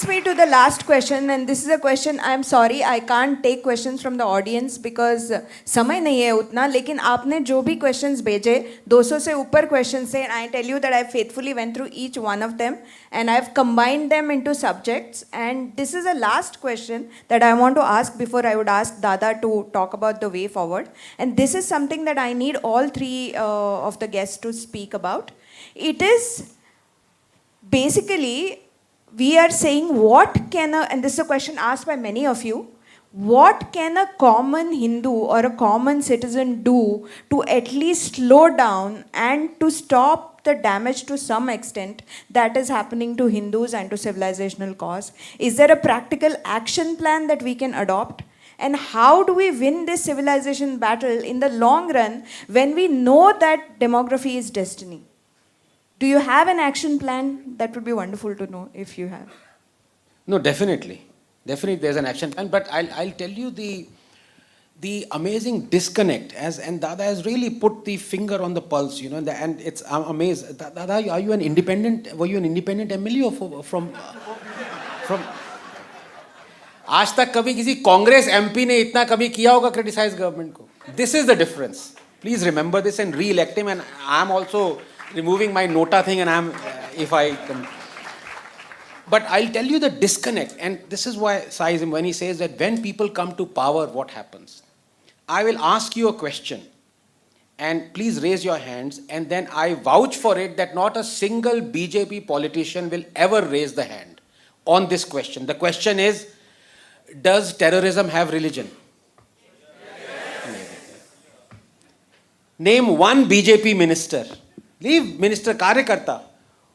takes me to the last question, and this is a question. I'm sorry, I can't take questions from the audience because समय नहीं है उतना. लेकिन आपने जो भी questions भेजे, 200 से ऊपर questions थे, and I tell you that I faithfully went through each one of them, and I've combined them into subjects. And this is a last question that I want to ask before I would ask Dada to talk about the way forward. And this is something that I need all three of the guests to speak about. It is basically, we are saying what can and this is a question asked by many of you, what can a common Hindu or a common citizen do to at least slow down and to stop the damage to some extent that is happening to Hindus and to civilizational cause? Is there a practical action plan that we can adopt? And how do we win this civilization battle in the long run when we know that demography is destiny? Do you have an action plan? That would be wonderful to know if you have. No, definitely. Definitely there's an action plan. But I'll tell you the amazing disconnect, and Dada has really put the finger on the pulse, you know, and it's, I'm amazed. Dada, are you an independent, were you an independent MLA or from आज तक कभी किसी Congress MP ने इतना कभी किया होगा criticise government को? This is the difference. Please remember this and re-elect him. And I'm also removing my nota thing, and but I'll tell you the disconnect, and this is why Sai, when he says that when people come to power, what happens? I will ask you a question, and please raise your hands, and then I vouch for it that not a single BJP politician will ever raise the hand on this question. The question is, does terrorism have religion? Name one BJP minister, leave minister कार्यकर्ता,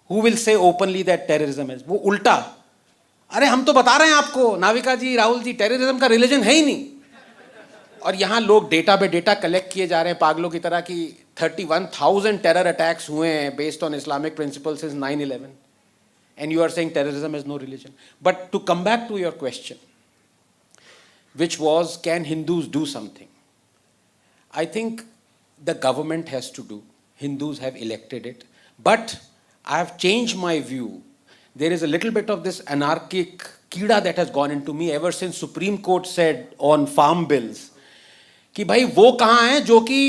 who will say openly that terrorism is. वो उल्टा, अरे हम तो बता रहे हैं आपको नाविका जी, राहुल जी, टेररिज्म का रिलीजन है ही नहीं. और यहाँ लोग डेटा पे डेटा कलेक्ट किए जा रहे हैं पागलों की तरह कि 31,000 टेरर अटैक्स हुए हैं based on Islamic principles since 9/11, and you are saying terrorism has no religion. But to come back to your question, which was, can Hindus do something? I think the government has to do. Hindus have elected it. But I have changed my view. There is a little bit of this anarchic कीड़ा that has gone into me ever since Supreme Court said on farm bills कि भाई वो कहाँ हैं जो कि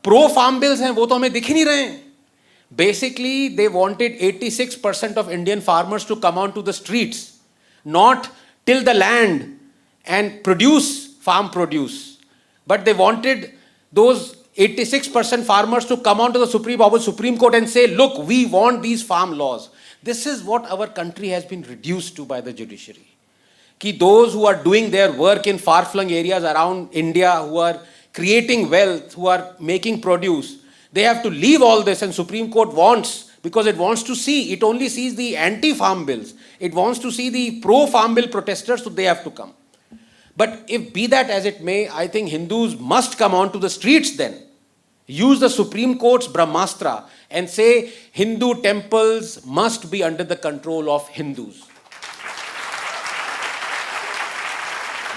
pro farm bills हैं, वो तो हमें दिख ही नहीं रहे हैं. Basically, they wanted 86% of Indian farmers to come onto the streets, not till the land and produce farm produce, but they wanted those 86% farmers to come onto the Supreme Court and say, look, we want these farm laws. This is what our country has been reduced to by the judiciary. Ki those who are doing their work in far-flung areas around India, who are creating wealth, who are making produce, they have to leave all this, and Supreme Court wants, because it wants to see, it only sees the anti-farm bills. It wants to see the pro-farm bill protesters, so they have to come. But if be that as it may, I think Hindus must come onto the streets then. Use the Supreme Court's Brahmastra and say Hindu temples must be under the control of Hindus.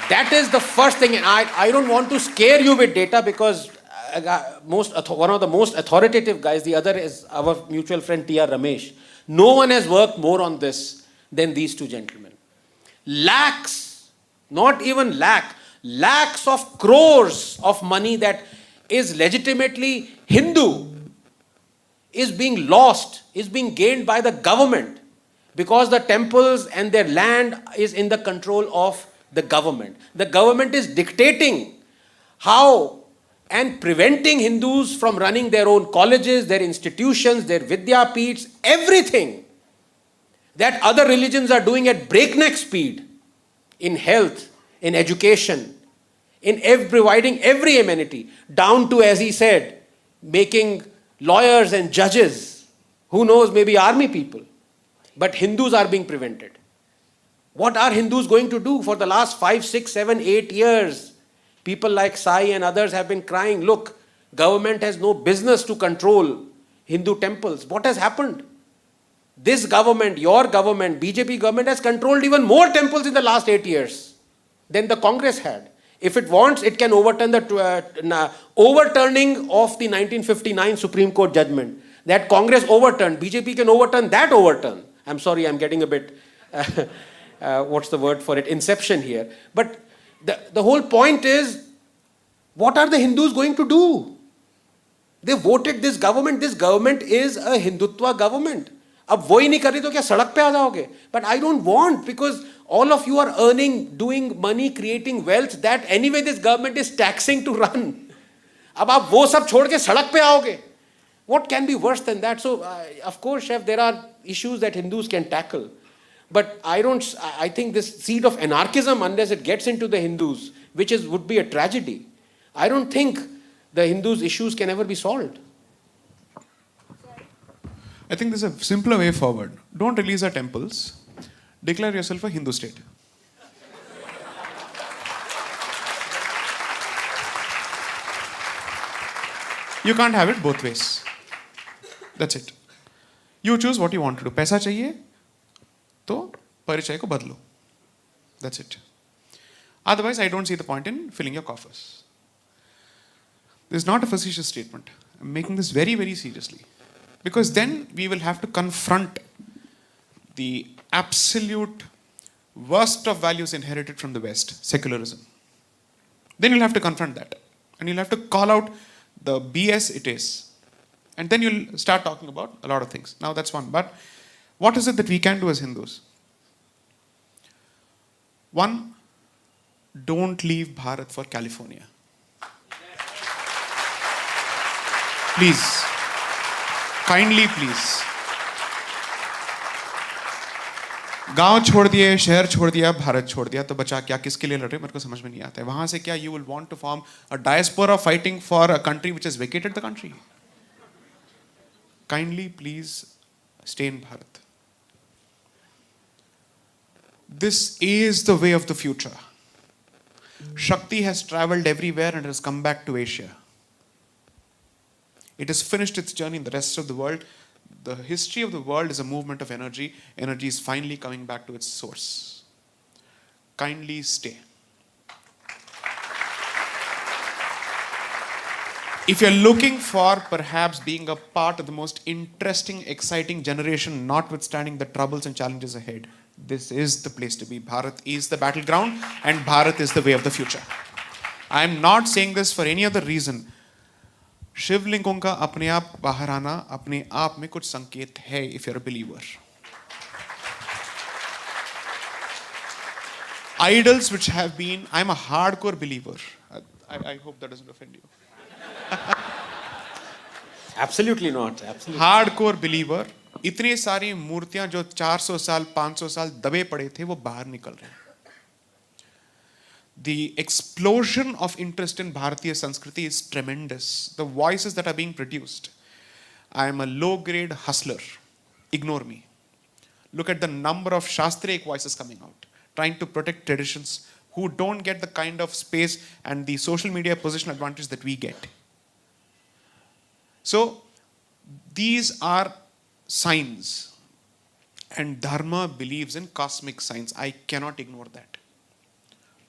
That is the first thing. And I don't want to scare you with data because one of the most authoritative guys, the other is our mutual friend T.R. Ramesh. No one has worked more on this than these two gentlemen. Lakhs, not even lakhs of crores of money that is legitimately Hindu is being lost, is being gained by the government because the temples and their land is in the control of the government. The government is dictating how and preventing Hindus from running their own colleges, their institutions, their Vidyapeeths, everything that other religions are doing at breakneck speed in health, in education, in providing every amenity, down to, as he said, making lawyers and judges, who knows, maybe army people. But Hindus are being prevented. What are Hindus going to do? For the last 5, 6, 7, 8 years, people like Sai and others have been crying, look, government has no business to control Hindu temples. What has happened? This government, your government, BJP government has controlled even more temples in the last 8 years than the Congress had. If it wants, it can overturn the overturning of the 1959 Supreme Court judgment. That Congress overturned. BJP can overturn that overturn. I'm sorry, I'm getting a bit what's the word for it, inception here. But the whole point is, what are the Hindus going to do? They voted this government. This government is a Hindutva government. अब वो ही नहीं कर रही तो क्या सड़क पे आ जाओगे? But I don't want, because all of you are earning, doing money, creating wealth that anyway this government is taxing to run. अब आप वो सब छोड़ के सड़क पे आओगे? What can be worse than that? So, of course, Chef, there are issues that Hindus can tackle. But I think this seed of anarchism, unless it gets into the Hindus, would be a tragedy, I don't think the Hindus' issues can ever be solved. I think there's a simpler way forward. Don't release our temples. Declare yourself a Hindu state. You can't have it both ways. That's it. You choose what you want to do. पैसा चाहिए तो परिचय को बदलो. That's it. Otherwise, I don't see the point in filling your coffers. This is not a facetious statement. I'm making this very, very seriously. Because then we will have to confront the absolute worst of values inherited from the West, secularism. Then you'll have to confront that. And you'll have to call out the BS it is. And then you'll start talking about a lot of things. Now that's one. But what is it that we can do as Hindus? One, don't leave Bharat for California. Please. Kindly, please. गांव छोड़ दिए, शहर छोड़ दिया, भारत छोड़ दिया, तो बचा क्या? किसके लिए लड़ रहे? मेरे को समझ में नहीं आता है. वहां से क्या? You will want to form a diaspora fighting for a country which has vacated the country. Kindly, please stay in Bharat. This is the way of the future. Shakti has traveled everywhere and has come back to Asia. It has finished its journey in the rest of the world. The history of the world is a movement of energy. Energy is finally coming back to its source. Kindly stay. If you're looking for perhaps being a part of the most interesting, exciting generation, notwithstanding the troubles and challenges ahead, this is the place to be. Bharat is the battleground and Bharat is the way of the future. I'm not saying this for any other reason. शिवलिंगों का अपने आप बाहर आना अपने आप में कुछ संकेत है, if you're a believer. Idols which have been, I'm a hardcore believer. I hope that doesn't offend you. Absolutely not. Absolutely. Hardcore believer. इतनी सारी मूर्तियां जो 400 साल 500 साल दबे पड़े थे वो बाहर निकल रहे हैं. The explosion of interest in Bharatiya Sanskriti is tremendous. The voices that are being produced. I am a low-grade hustler. Ignore me. Look at the number of Shastric voices coming out, trying to protect traditions, who don't get the kind of space and the social media position advantage that we get. So, these are signs. And Dharma believes in cosmic signs. I cannot ignore that.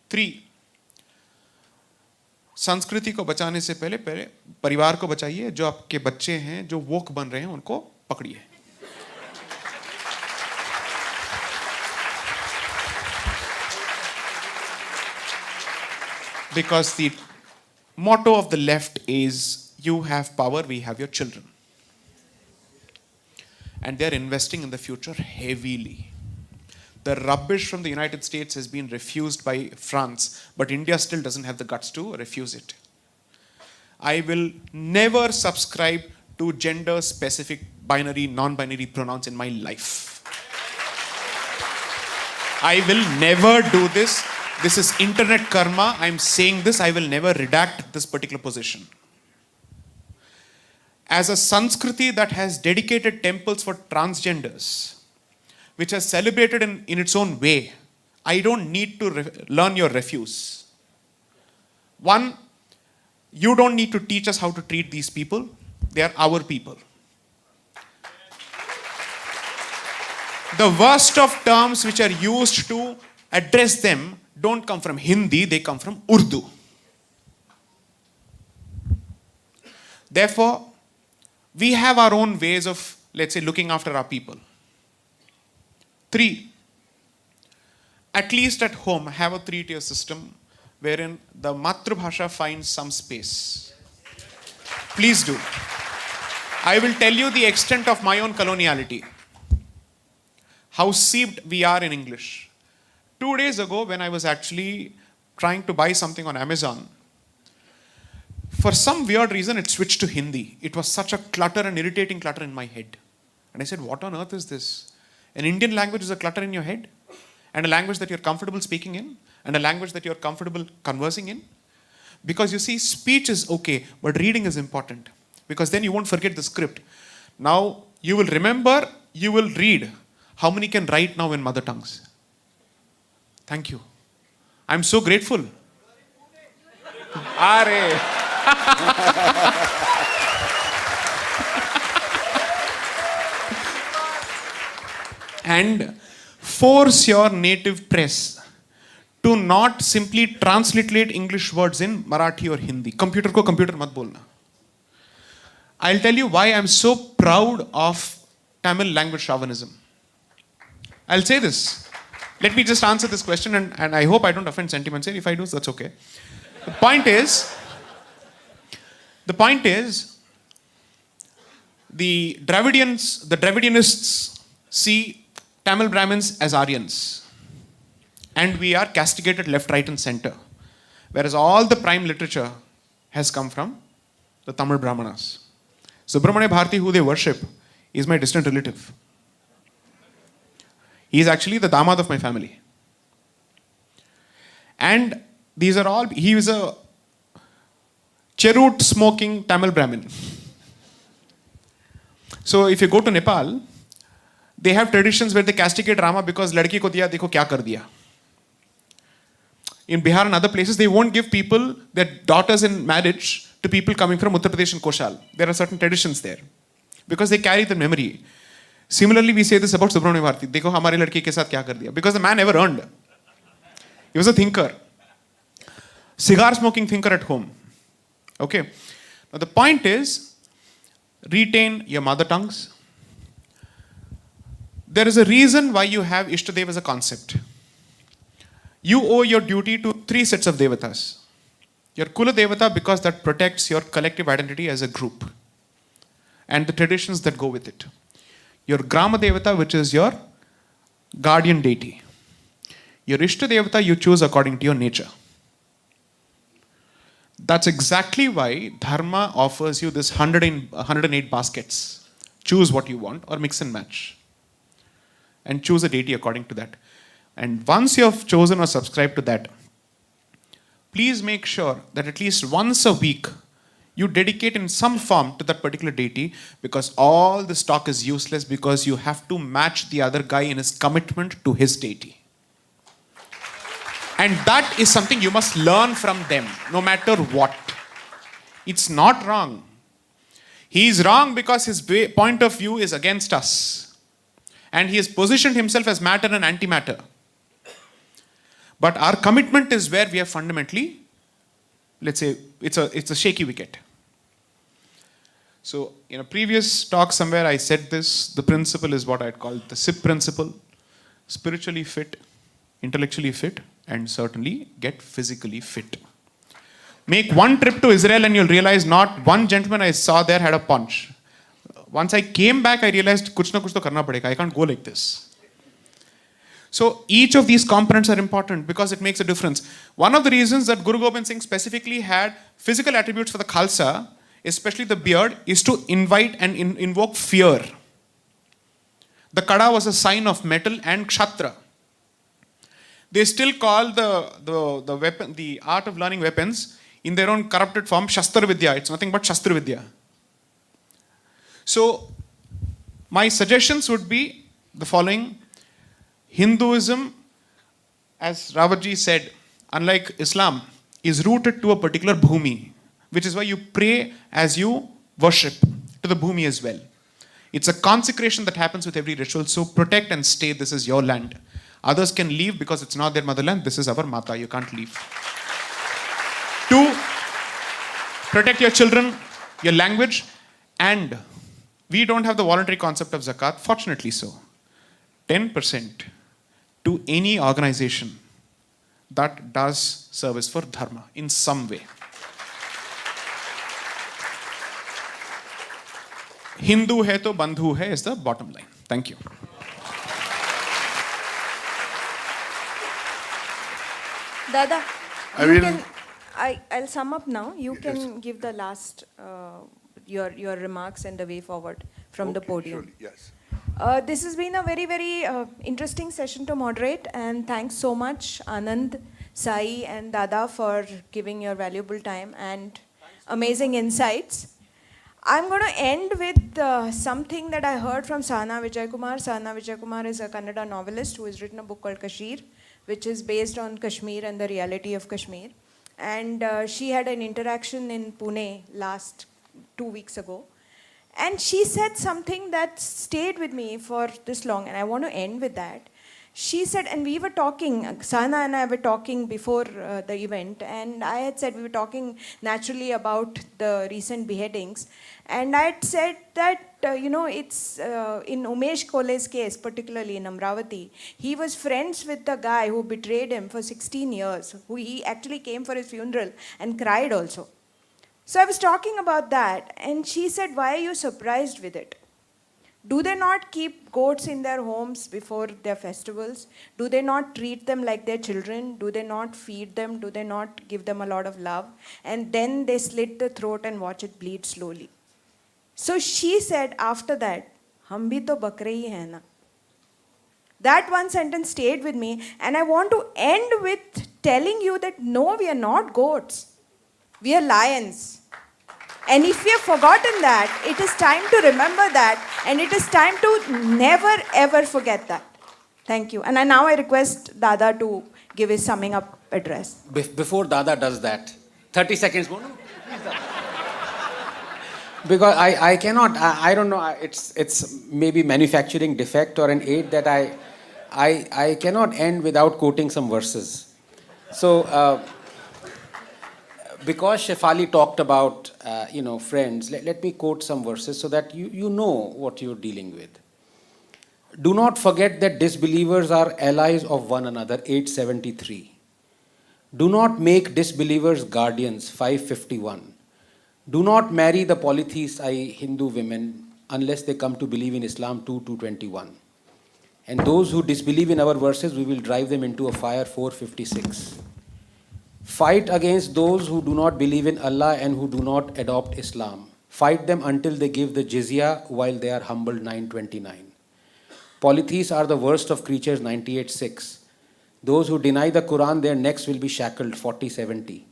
3, संस्कृति को बचाने से पहले परिवार को बचाइए. जो आपके बच्चे हैं जो वोक बन रहे हैं उनको पकड़िए. Because the motto of the left is, you have power, we have your children. And they're investing in the future heavily. The rubbish from the United States has been refused by France, but India still doesn't have the guts to refuse it. I will never subscribe to gender-specific binary, non-binary pronouns in my life. I will never do this. This is internet karma. I'm saying this. I will never redact this particular position. As a Sanskriti that has dedicated temples for transgenders, which has celebrated in its own way, I don't need to learn your refuse. One, you don't need to teach us how to treat these people. They are our people. The worst of terms which are used to address them don't come from Hindi, they come from Urdu. Therefore, we have our own ways of, let's say, looking after our people. 3, at least at home, have a 3-tier system wherein the Matrabhasha finds some space. Please do. I will tell you the extent of my own coloniality. How seeped we are in English. 2 days ago, when I was actually trying to buy something on Amazon, for some weird reason, it switched to Hindi. It was such a clutter and irritating clutter in my head. And I said, what on earth is this? An Indian language is a clutter in your head? And a language that you're comfortable speaking in? And a language that you're comfortable conversing in? Because you see, speech is okay, but reading is important. Because then you won't forget the script. Now, you will remember, you will read. How many can write now in mother tongues? Thank you. I'm so grateful. Are. And force your native press to not simply transliterate English words in Marathi or Hindi. Computer ko computer mat bolna. I'll tell you why I'm so proud of Tamil language chauvinism. I'll say this. Let me just answer this question, and I hope I don't offend sentiments here. If I do, that's okay. The point is, the Dravidianists see Tamil Brahmins as Aryans. And we are castigated left, right, and center. Whereas all the prime literature has come from the Tamil Brahmanas. Subramanya Bharati, who they worship, is my distant relative. He is actually the damad of my family. And these are all, he is a cherut smoking Tamil Brahmin. So if you go to Nepal, they have traditions where they castigate Rama because ladki ko diya, dekho kya kar diya. In Bihar and other places, they won't give people their daughters in marriage to people coming from Uttar Pradesh and Koshal. There are certain traditions there because they carry the memory. Similarly, we say this about Subramanya Bharati. Dekho hamari ladki ke saath kya kar diya. Because the man never earned. He was a thinker. Cigar smoking thinker at home. Okay. Now the point is, retain your mother tongues. There is a reason why you have Ishtadev as a concept. You owe your duty to 3 sets of devatas. Your Kula Devata, because that protects your collective identity as a group and the traditions that go with it. Your Grama Devata, which is your guardian deity. Your Ishta Devata you choose according to your nature. That's exactly why Dharma offers you this 108 baskets. Choose what you want or mix and match. And choose a deity according to that. And once you have chosen or subscribed to that, please make sure that at least once a week you dedicate in some form to that particular deity, because all this talk is useless because you have to match the other guy in his commitment to his deity. And that is something you must learn from them, no matter what. It's not wrong. He is wrong because his point of view is against us. And he has positioned himself as matter and antimatter. But our commitment is where we are fundamentally, let's say, it's a shaky wicket. So in a previous talk somewhere I said this, the principle is what I'd call the SIP principle. Spiritually fit, intellectually fit, and certainly get physically fit. Make one trip to Israel and you'll realize not one gentleman I saw there had a punch. Once I came back, I realized kuch na kuch to karna padega. I can't go like this. So each of these components are important because it makes a difference. One of the reasons that Guru Gobind Singh specifically had physical attributes for the Khalsa, especially the beard, is to invite and invoke fear. The Kada was a sign of metal and Kshatra. They still call the weapon, the art of learning weapons, in their own corrupted form, Shastra Vidya. It's nothing but Shastra Vidya. So, my suggestions would be the following. Hinduism, as Rawatji said, unlike Islam, is rooted to a particular bhumi, which is why you pray as you worship to the bhumi as well. It's a consecration that happens with every ritual, so protect and stay. This is your land. Others can leave because it's not their motherland. This is our Mata. You can't leave. 2, protect your children, your language, and we don't have the voluntary concept of zakat, fortunately so. 10% to any organization that does service for dharma in some way. Hindu hai to bandhu hai is the bottom line. Thank you. Dada, I you will- can. I'll sum up now. You can give the last your remarks and the way forward from the Okay, podium. surely, yes. This has been a very, very interesting session to moderate, and thanks so much, Anand, Sai, and Dada, for giving your valuable time and amazing insights. I'm going to end with something that I heard from Sahana Vijaykumar. Sahana Vijaykumar is a Kannada novelist who has written a book called Kashir, which is based on Kashmir and the reality of Kashmir. And she had an interaction in Pune last 2 weeks ago. And she said something that stayed with me for this long, and I want to end with that. She said, and we were talking, Sana and I were talking before the event, and I had said we were talking naturally about the recent beheadings. And I had said that, it's in Umesh Kole's case, particularly in Amravati, he was friends with the guy who betrayed him for 16 years, who he actually came for his funeral and cried also. So I was talking about that, and she said, why are you surprised with it? Do they not keep goats in their homes before their festivals? Do they not treat them like their children? Do they not feed them? Do they not give them a lot of love? And then they slit the throat and watch it bleed slowly. So she said after that, hum bhi to bakre hi hai na. That one sentence stayed with me, and I want to end with telling you that no, we are not goats. We are lions. And if we have forgotten that, it is time to remember that, and it is time to never ever forget that. Thank you. And now I request Dada to give his summing up address. Before Dada does that, 30 seconds more. Because I cannot, I don't know, it's maybe manufacturing defect or an aid that I cannot end without quoting some verses. So, because Shefali talked about, friends, let me quote some verses so that you know what you're dealing with. Do not forget that disbelievers are allies of one another, 873. Do not make disbelievers guardians, 551. Do not marry the polytheist, i.e. Hindu women, unless they come to believe in Islam, 221. And those who disbelieve in our verses, we will drive them into a fire, 456. Fight against those who do not believe in Allah and who do not adopt Islam. Fight them until they give the jizya while they are humbled, 929. Polytheists are the worst of creatures, 98:6. Those who deny the Quran, their necks will be shackled, 4070.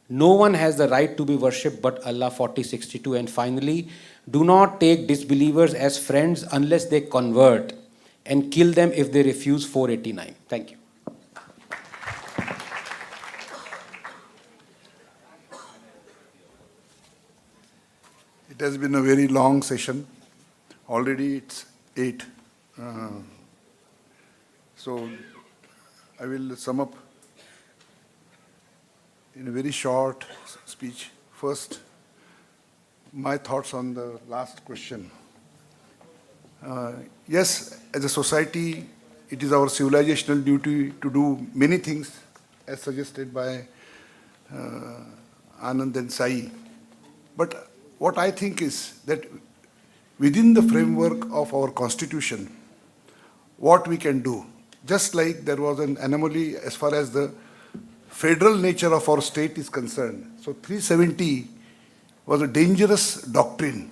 No one has the right to be worshipped but Allah, 4062. And finally, do not take disbelievers as friends unless they convert, and kill them if they refuse, 489. Thank you. It has been a very long session. Already it's 8. So I will sum up in a very short speech. First, my thoughts on the last question. Yes, as a society, it is our civilizational duty to do many things as suggested by Anand and Sai. But what I think is that within the framework of our constitution, what we can do, just like there was an anomaly as far as the federal nature of our state is concerned. So 370 was a dangerous doctrine,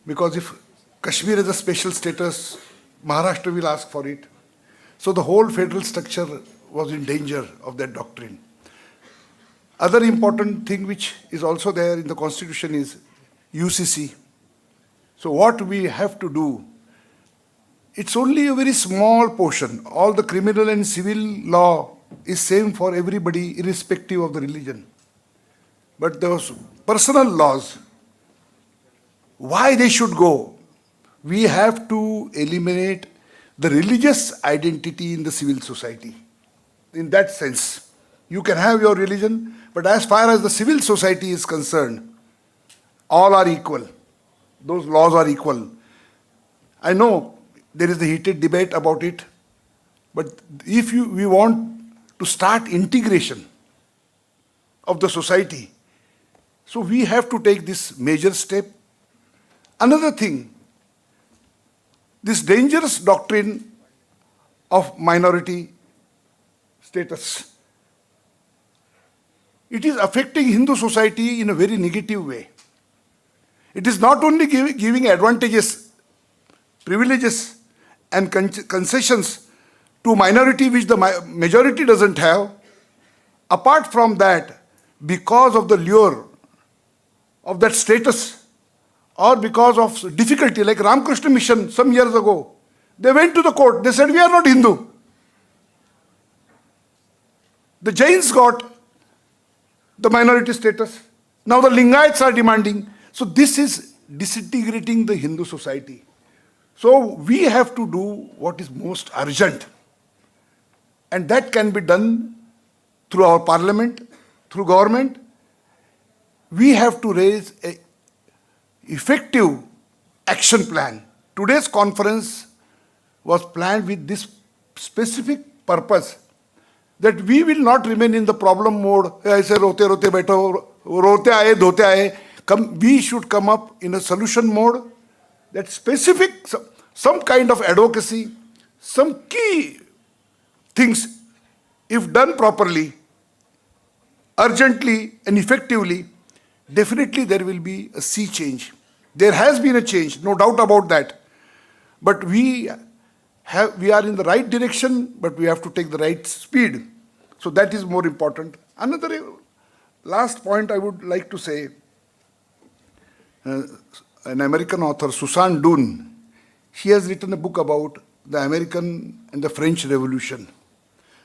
because if Kashmir has a special status, Maharashtra will ask for it. So the whole federal structure was in danger of that doctrine. Other important thing which is also there in the constitution is UCC. So what we have to do, it's only a very small portion. All the criminal and civil law is same for everybody irrespective of the religion. But those personal laws, why they should go? We have to eliminate the religious identity in the civil society. In that sense, you can have your religion, but as far as the civil society is concerned, all are equal. Those laws are equal. I know there is a heated debate about it, But if we want to start integration of the society, so we have to take this major step. Another thing, this dangerous doctrine of minority status, it is affecting Hindu society in a very negative way. It is not only giving advantages, privileges, and concessions to minority which the majority doesn't have. Apart from that, because of the lure of that status, or because of difficulty, like Ramakrishna Mission some years ago, they went to the court, they said, we are not Hindu. The Jains got the minority status. Now the Lingayats are demanding. So this is disintegrating the Hindu society. So we have to do what is most urgent. And that can be done through our parliament, through government. We have to raise a effective action plan. Today's conference was planned with this specific purpose, that we will not remain in the problem mode. ऐसे रोते रोते बैठो, रोते आए धोते आए. We should come up in a solution mode, that specific, some kind of advocacy, some key things, if done properly, urgently and effectively, definitely there will be a sea change. There has been a change, no doubt about that. But we are in the right direction, but we have to take the right speed. So that is more important. Another last point I would like to say, an American author, Susan Dunn, she has written a book about the American and the French Revolution.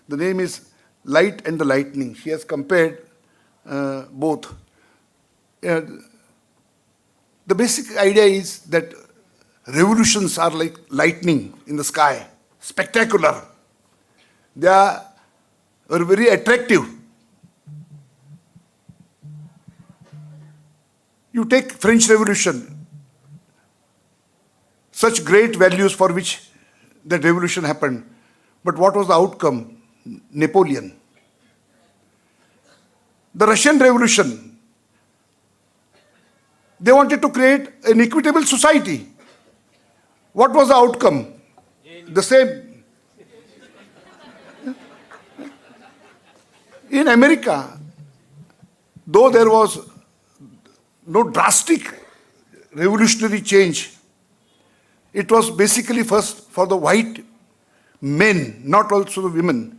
The name is Light and the Lightning. She has compared both. The basic idea is that revolutions are like lightning in the sky, spectacular. They are very attractive. You take French Revolution, such great values for which the revolution happened. But what was the outcome? Napoleon. The Russian Revolution, they wanted to create an equitable society. What was the outcome? The same. In America, though there was no drastic revolutionary change, it was basically first for the white men, not also the women.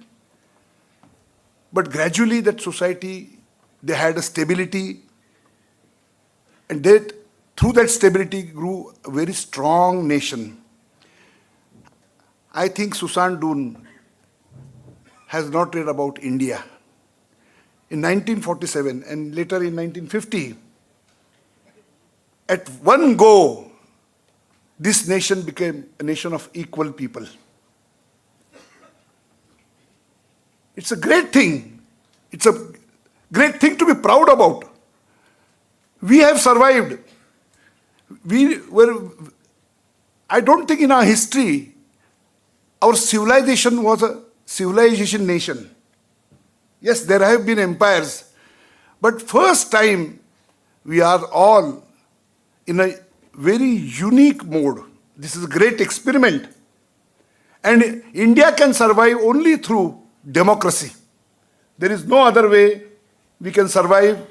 But gradually that society, they had a stability, and that through that stability grew a very strong nation. I think Susan Dunn has not read about India. In 1947 and later in 1950, at one go, this nation became a nation of equal people. It's a great thing. It's a great thing to be proud about. We have survived. I don't think in our history, our civilization was a civilization nation. Yes, there have been empires, but first time we are all in a very unique mode. This is a great experiment. And India can survive only through democracy. There is no other way we can survive.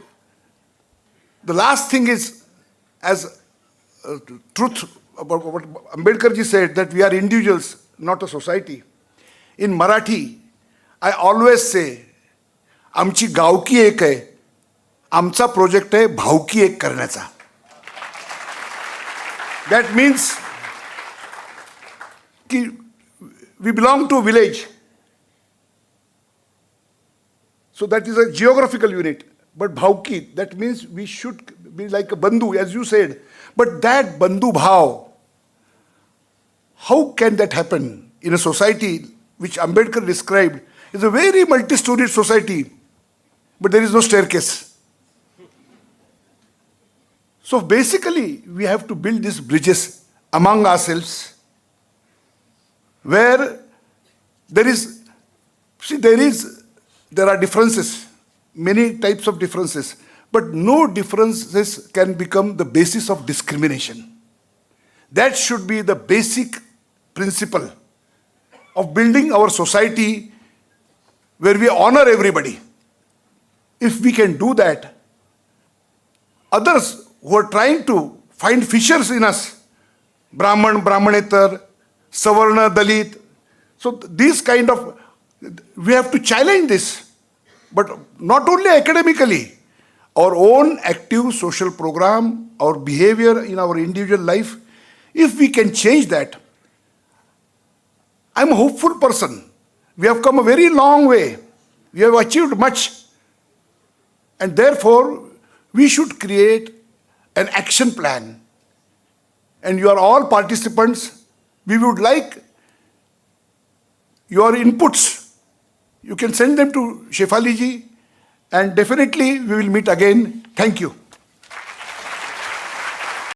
The last thing is, as truth about what Ambedkar ji said, that we are individuals, not a society. In Marathi, I always say, आमची गावकी एक आहे, आमचा project आहे भावकी एक करण्याचा. That means we belong to a village. So that is a geographical unit. But bhavki, that means we should be like a bandhu, as you said. But that bandhu bhav, how can that happen in a society which Ambedkar described is a very multi-storied society, but there is no staircase. So basically, we have to build these bridges among ourselves, where there are differences, many types of differences, but no differences can become the basis of discrimination. That should be the basic principle of building our society where we honor everybody. If we can do that, others who are trying to find fissures in us, Brahman, Brahmanetar, Savarna, Dalit, so these kind of, we have to challenge this, but not only academically, our own active social program, our behavior in our individual life, if we can change that, I'm a hopeful person. We have come a very long way. We have achieved much. And therefore, we should create an action plan. And you are all participants. We would like your inputs. You can send them to Shefali ji, and definitely we will meet again. Thank you.